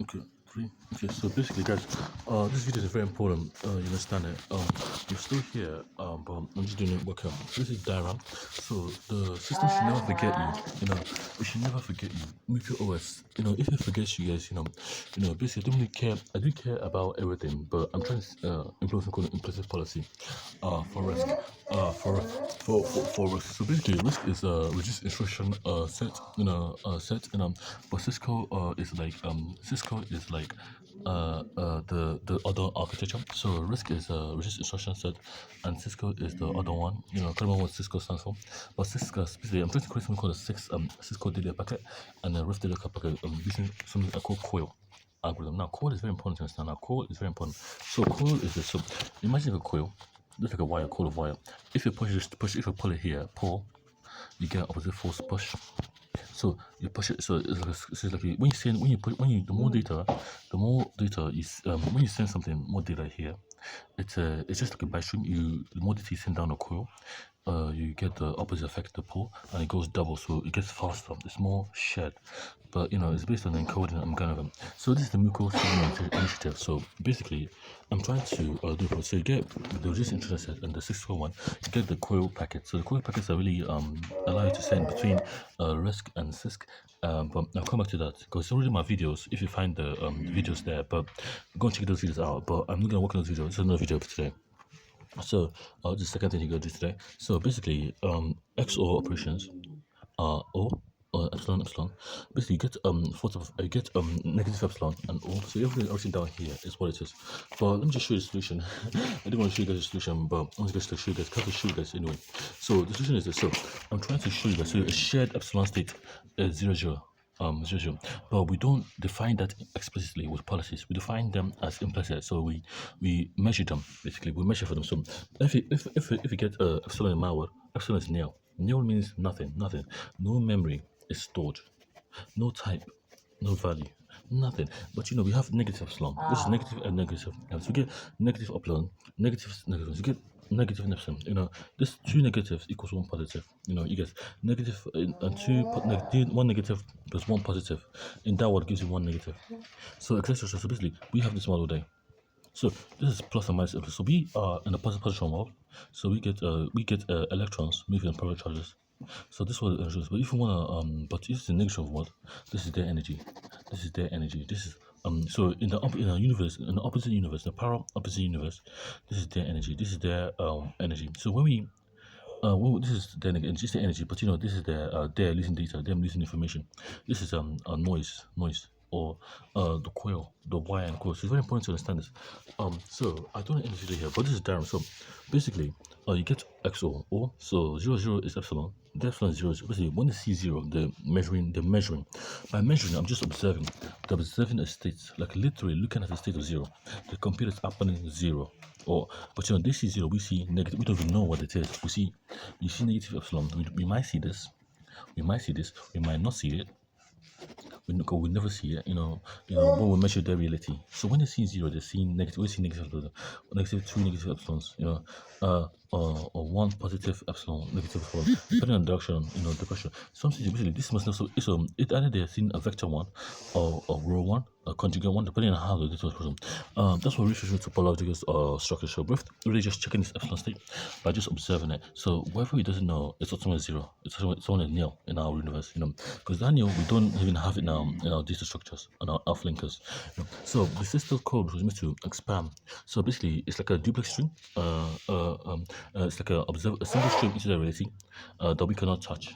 Okay, three. Okay, so basically, guys, this video is very important. You understand it. You're still here. But I'm just doing it workout. This is diram. So the system should never forget you. You know, it should never forget you. Mmuko OS. You know, if it forgets you guys, basically, I don't really care. I do care about everything, but I'm trying to implement something called implicit policy. For risk. For risk. So basically, risk is a reduced instruction set. Set. But Cisco is like the other architecture. So risk is reduced instruction set, and Cisco is the other one. I can't remember what Cisco stands for, but Cisco specifically, I'm trying to create something called a Cisco data packet and a risk data packet using something I call coil algorithm. Now, coil is very important to understand. Now, coil is very important. So, coil is this. So, imagine a coil, looks like a wire, coil of wire. If you pull it here, pull, you get opposite force push. So you push it. So it's like the more data you when you send something more data here, it's just like a bitstream. The more data you send down a coil, you get the opposite effect, the pull, and it goes double, so it gets faster. It's more shared, but it's based on the encoding and kind of. So this is the Mmuko initiative. So basically, I'm trying to do it. So you get the reduced internet set and the 641. You get the coil packet. So the coil packets are really allow you to send between RISC and CISC. But I'll come back to that because it's already my videos. If you find the videos there, but go and check those videos out. But I'm not gonna work on those videos. It's another video for today. So the second thing you gotta do today. So basically, XOR operations are epsilon. Basically, you get negative epsilon and O. So everything down here is what it is. But let me just show you the solution. I didn't want to show you guys the solution, but I'm just going to show you guys anyway. So the solution is this. So I'm trying to show you guys. So a shared epsilon state is 0. But we don't define that explicitly with policies. We define them as implicit. So we measure them basically. We measure for them. So if you get epsilon in malware, epsilon is nil. Nil means nothing. No memory is stored. No type. No value. Nothing. But we have negative epsilon. This is negative and negative. So we get negative epsilon, negative. You get negative and epsilon. This two negatives equals one positive. You get negative and one negative plus one positive. In that word gives you one negative. So etc. So basically, we have this model there. So this is plus and minus. So we are in a positive world. So we get electrons moving in parallel charges. So this was but if you wanna but this is the negative world. This is their energy. This is their energy. This is so in the universe, in the opposite universe, the polar opposite universe, this is their energy. This is their energy. So when we this is their energy, just the energy, but this is they're losing data, them losing information. This is a noise, or the coil, the wire and coil. So it's very important to understand this. So I don't want to end the video here, but this is diram. So basically, you get XOR, or so 0 is epsilon. The epsilon is 0. Basically, when you see 0, the measuring. By measuring, I'm just observing a state, like literally looking at the state of 0. The computer is happening 0. But they see 0, we see negative. We don't even know what it is. We see negative epsilon. We might see this. We might not see it. We never see it, but we measure their reality. So when they see 0, they see negative. We see negative, two negative epsilons, or one positive epsilon, negative epsilon, depending on the direction, the question. Something basically this must also it either they're seeing a vector 1 or row 1, a conjugate 1, depending on how the data was present. That's what research topological structure. So we're really just checking this epsilon state by just observing it. So wherever he doesn't know, it's always 0. It's only nil in our universe, because that nil we don't even have it now in our data structures and our alpha linkers. So the system code was meant to expand. So basically, it's like a duplex string. It's like a single string into the reality that we cannot touch.